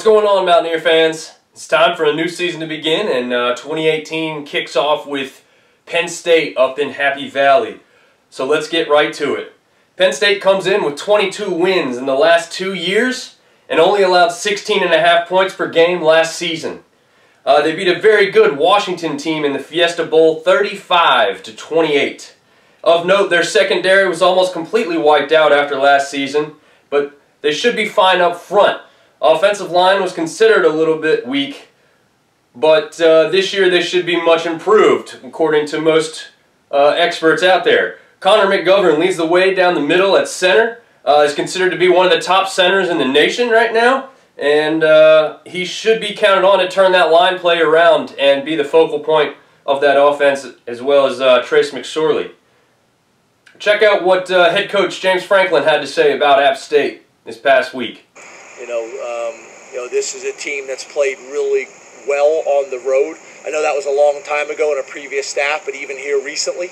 What's going on, Mountaineer fans? It's time for a new season to begin, and 2018 kicks off with Penn State up in Happy Valley. So let's get right to it. Penn State comes in with 22 wins in the last 2 years and only allowed 16.5 points per game last season. They beat a very good Washington team in the Fiesta Bowl 35-28. Of note, their secondary was almost completely wiped out after last season, but they should be fine up front. Offensive line was considered a little bit weak, but this year they should be much improved, according to most experts out there. Connor McGovern leads the way down the middle at center. Is considered to be one of the top centers in the nation right now, and he should be counted on to turn that line play around and be the focal point of that offense, as well as Trace McSorley. Check out what head coach James Franklin had to say about App State this past week. This is a team that's played really well on the road. I know that was a long time ago in a previous staff, but even here recently,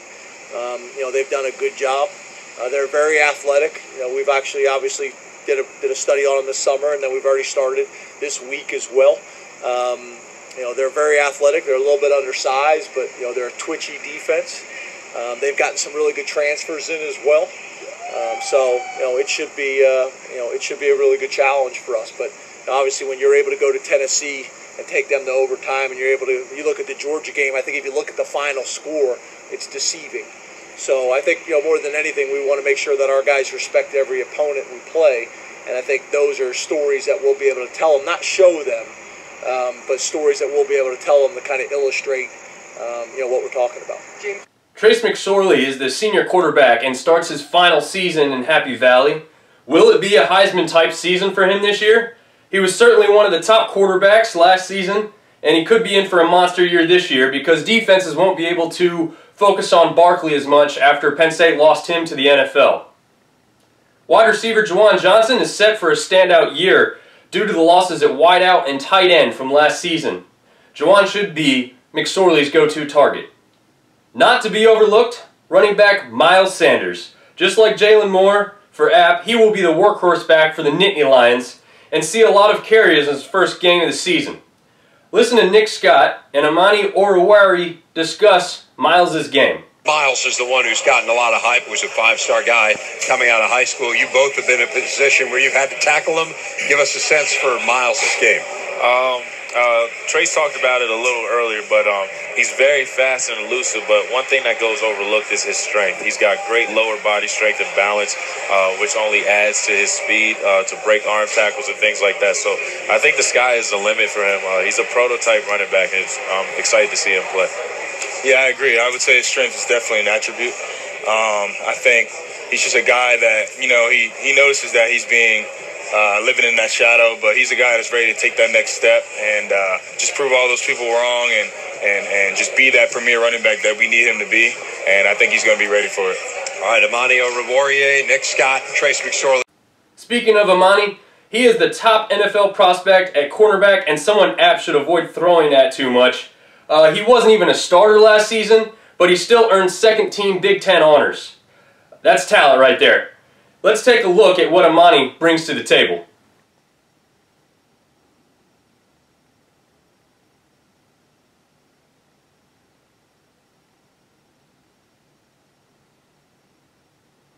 they've done a good job. They're very athletic. We've actually obviously did a study on them this summer, and then we've already started this week as well. They're very athletic. They're a little bit undersized, but they're a twitchy defense. They've gotten some really good transfers in as well. It should be a really good challenge for us. But obviously, when you're able to go to Tennessee and take them to overtime, and you look at the Georgia game, I think if you look at the final score, it's deceiving. So I think more than anything, we want to make sure that our guys respect every opponent we play, and I think those are stories that we'll be able to tell them, not show them, but stories that we'll be able to tell them to kind of illustrate what we're talking about. Trace McSorley is the senior quarterback and starts his final season in Happy Valley. Will it be a Heisman-type season for him this year? He was certainly one of the top quarterbacks last season, and he could be in for a monster year this year because defenses won't be able to focus on Barkley as much after Penn State lost him to the NFL. Wide receiver Juwan Johnson is set for a standout year due to the losses at wideout and tight end from last season. Juwan should be McSorley's go-to target. Not to be overlooked, running back Miles Sanders. Just like Jalen Moore for App, he will be the workhorse back for the Nittany Lions and see a lot of carries in his first game of the season. Listen to Nick Scott and Amani Oruwari discuss Miles' game. Miles is the one who's gotten a lot of hype, was a five-star guy coming out of high school. You both have been in a position where you've had to tackle him. Give us a sense for Miles' game. Trace talked about it a little earlier, but he's very fast and elusive, but one thing that goes overlooked is his strength. He's got great lower body strength and balance, which only adds to his speed to break arm tackles and things like that. So I think the sky is the limit for him. He's a prototype running back, and I'm excited to see him play. Yeah, I agree. I would say his strength is definitely an attribute. I think he's just a guy that, he notices that he's being living in that shadow, but he's a guy that's ready to take that next step and just prove all those people wrong and just be that premier running back that we need him to be, and I think he's going to be ready for it. All right, Amani Oruwari, Nick Scott, Trace McSorley. Speaking of Amani, he is the top NFL prospect at cornerback and someone App should avoid throwing at too much. He wasn't even a starter last season, but he still earned second-team Big Ten honors. That's talent right there. Let's take a look at what Amani brings to the table.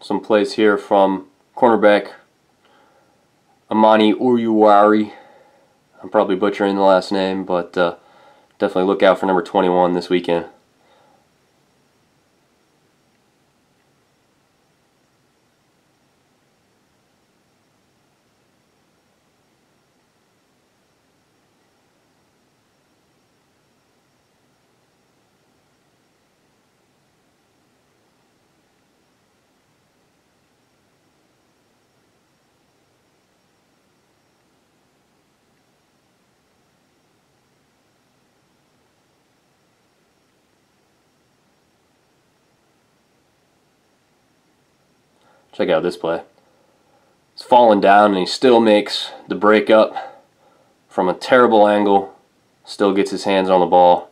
Some plays here from cornerback Amani Oruwari. I'm probably butchering the last name, but definitely look out for number 21 this weekend. Check out this play. He's falling down and he still makes the break up from a terrible angle. Still gets his hands on the ball.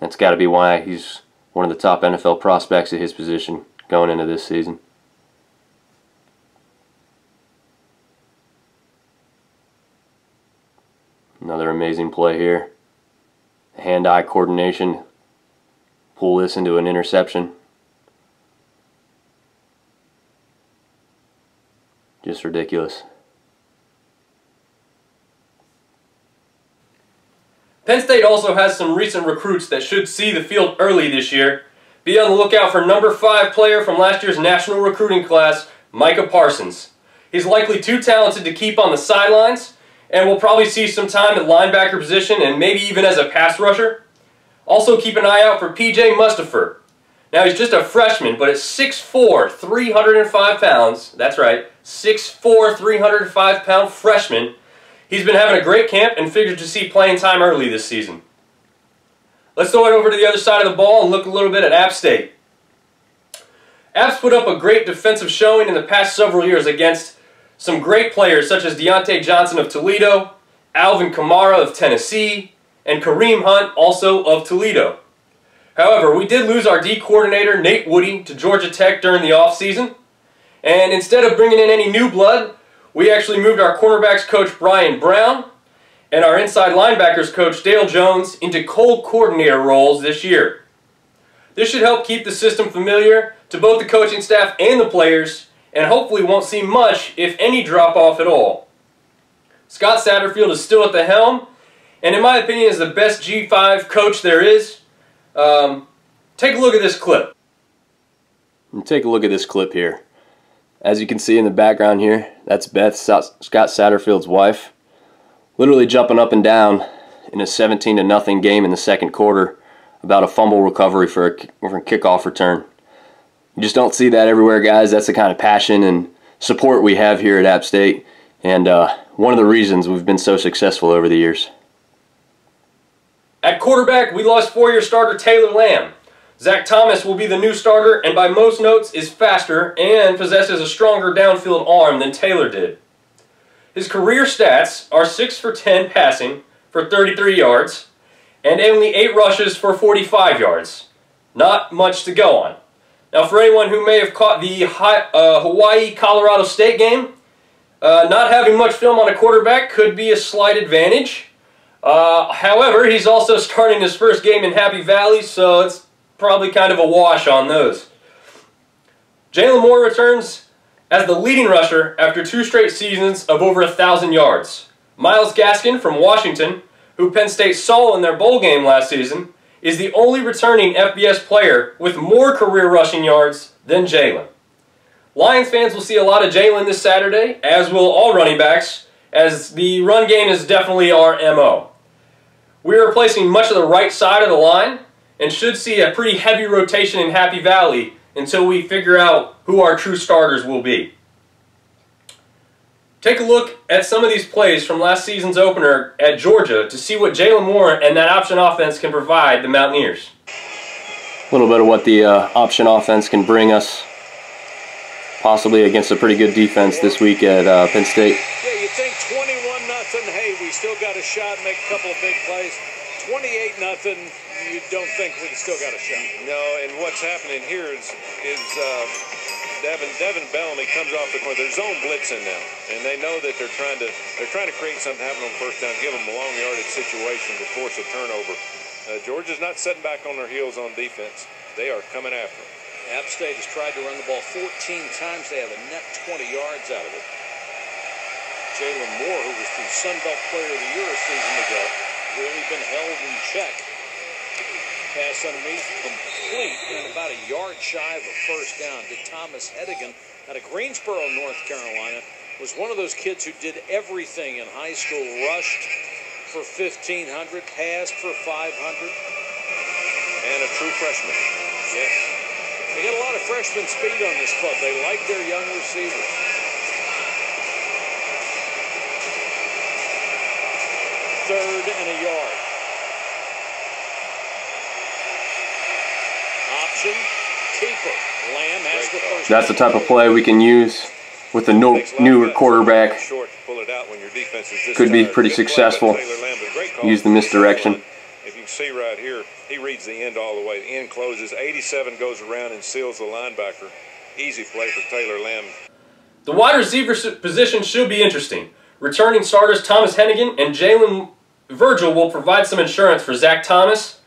That's got to be why he's one of the top NFL prospects at his position going into this season. Another amazing play here. Hand-eye coordination. Pull this into an interception. Just ridiculous. Penn State also has some recent recruits that should see the field early this year. Be on the lookout for number 5 player from last year's national recruiting class, Micah Parsons. He's likely too talented to keep on the sidelines, and will probably see some time at linebacker position and maybe even as a pass rusher. Also keep an eye out for PJ Mustipher. Now he's just a freshman, but at 6'4", 305 pounds, that's right, 6'4", 305-pound freshman, he's been having a great camp and figures to see playing time early this season. Let's throw it over to the other side of the ball and look a little bit at App State. App's put up a great defensive showing in the past several years against some great players such as Deontay Johnson of Toledo, Alvin Kamara of Tennessee, and Kareem Hunt, also of Toledo. However, we did lose our D coordinator, Nate Woody, to Georgia Tech during the offseason, and instead of bringing in any new blood, we actually moved our cornerbacks coach Brian Brown and our inside linebackers coach Dale Jones into co-coordinator roles this year. This should help keep the system familiar to both the coaching staff and the players, and hopefully won't see much, if any, drop-off at all. Scott Satterfield is still at the helm, and in my opinion is the best G5 coach there is. Take a look at this clip. And take a look at this clip here. As you can see in the background here, that's Beth, Scott Satterfield's wife, literally jumping up and down in a 17-0 game in the second quarter about a fumble recovery for a kickoff return. You just don't see that everywhere, guys. That's the kind of passion and support we have here at App State, and one of the reasons we've been so successful over the years. At quarterback, we lost 4-year starter Taylor Lamb. Zach Thomas will be the new starter, and by most notes is faster and possesses a stronger downfield arm than Taylor did. His career stats are 6 for 10 passing for 33 yards, and only 8 rushes for 45 yards. Not much to go on. Now, for anyone who may have caught the Hawaii-Colorado State game, not having much film on a quarterback could be a slight advantage. However, he's also starting his first game in Happy Valley, so it's probably kind of a wash on those. Jalen Moore returns as the leading rusher after 2 straight seasons of over 1,000 yards. Myles Gaskin from Washington, who Penn State saw in their bowl game last season, is the only returning FBS player with more career rushing yards than Jalen. Lions fans will see a lot of Jalen this Saturday, as will all running backs, as the run game is definitely our MO. We are replacing much of the right side of the line, and should see a pretty heavy rotation in Happy Valley until we figure out who our true starters will be. Take a look at some of these plays from last season's opener at Georgia to see what Jalen Moore and that option offense can provide the Mountaineers. A little bit of what the option offense can bring us, possibly against a pretty good defense this week at Penn State. Yeah, you think 21-0, hey, we still got a shot, make a couple of big plays. 28-0, you don't think we still got a shot. No, and what's happening here is Devin Bellamy comes off the corner. They're zone blitzing now, and they know that they're trying to create something happen on first down, give them a long yardage situation to force a turnover. Georgia's not sitting back on their heels on defense. They are coming after them. App State has tried to run the ball 14 times. They have a net 20 yards out of it. Jalen Moore, who was the Sun Belt Player of the Year a season ago, really been held in check. Pass underneath, complete, and about a yard shy of a first down to Thomas Hedigan out of Greensboro, North Carolina. Was one of those kids who did everything in high school, rushed for 1,500, passed for 500. And a true freshman. Yes. They got a lot of freshman speed on this club. They like their young receivers. Third and a yard. Option, keeper. Lamb has the first. That's the type of play we can use with the newer quarterback. Could be pretty successful. Use the misdirection. If you can see right here, he reads the end all the way. The end closes. 87 goes around and seals the linebacker. Easy play for Taylor Lamb. The wide receiver position should be interesting. Returning starters Thomas Hennigan and Jalen Virgil will provide some insurance for Zach Thomas,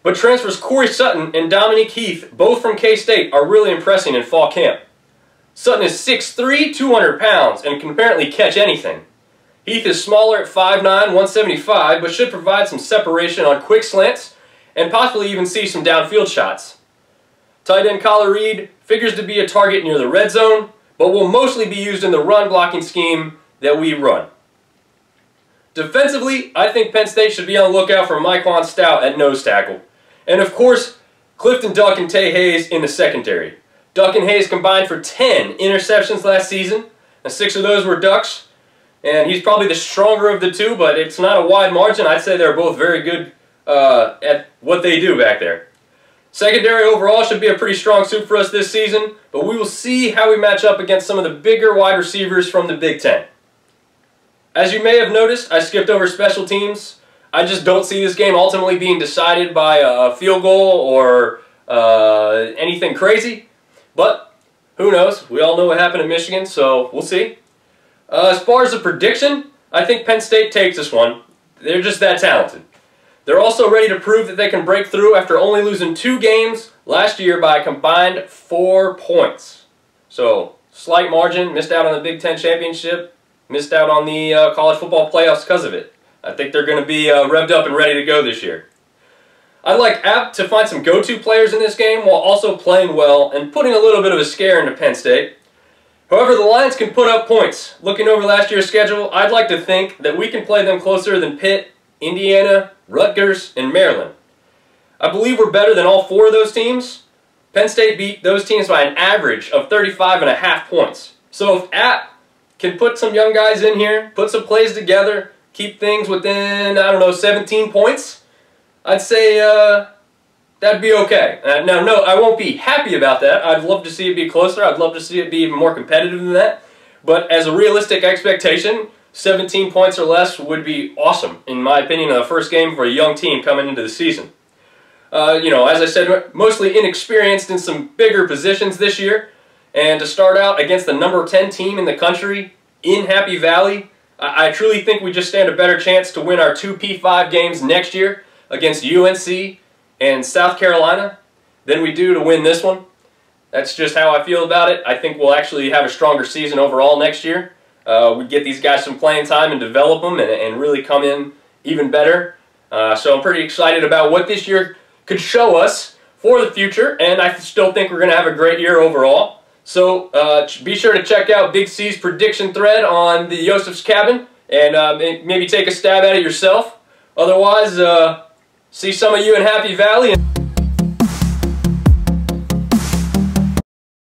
but transfers Corey Sutton and Dominique Heath, both from K-State, are really impressing in fall camp. Sutton is 6'3", 200 pounds, and can apparently catch anything. Heath is smaller at 5'9", 175, but should provide some separation on quick slants, and possibly even see some downfield shots. Tight end Kyler Reed figures to be a target near the red zone, but will mostly be used in the run blocking scheme that we run. Defensively, I think Penn State should be on the lookout for Myquan Stout at nose tackle. And of course, Clifton Duck and Tay Hayes in the secondary. Duck and Hayes combined for 10 interceptions last season, and 6 of those were Ducks. And he's probably the stronger of the two, but it's not a wide margin. I'd say they're both very good at what they do back there. Secondary overall should be a pretty strong suit for us this season, but we will see how we match up against some of the bigger wide receivers from the Big Ten. As you may have noticed, I skipped over special teams. I just don't see this game ultimately being decided by a field goal or anything crazy, but who knows? We all know what happened in Michigan, so we'll see. As far as a prediction, I think Penn State takes this one. They're just that talented. They're also ready to prove that they can break through after only losing 2 games last year by a combined 4 points. So, slight margin, missed out on the Big Ten championship, missed out on the college football playoffs because of it. I think they're going to be revved up and ready to go this year. I'd like App to find some go-to players in this game while also playing well and putting a little bit of a scare into Penn State. However, the Lions can put up points. Looking over last year's schedule, I'd like to think that we can play them closer than Pitt, Indiana, Rutgers, and Maryland. I believe we're better than all 4 of those teams. Penn State beat those teams by an average of 35.5 points. So if App can put some young guys in here, put some plays together, keep things within, 17 points, I'd say that'd be okay. Now, no, I won't be happy about that. I'd love to see it be closer. I'd love to see it be even more competitive than that. But as a realistic expectation, 17 points or less would be awesome, in my opinion, in the first game for a young team coming into the season. As I said, mostly inexperienced in some bigger positions this year. And to start out against the number 10 team in the country in Happy Valley, I truly think we just stand a better chance to win our 2 P5 games next year against UNC and South Carolina than we do to win this one. That's just how I feel about it. I think we'll actually have a stronger season overall next year. We get these guys some playing time and develop them and really come in even better. So I'm pretty excited about what this year could show us for the future, and I still think we're going to have a great year overall. So be sure to check out Big C's prediction thread on the Yosef's Cabin and maybe take a stab at it yourself. Otherwise, see some of you in Happy Valley.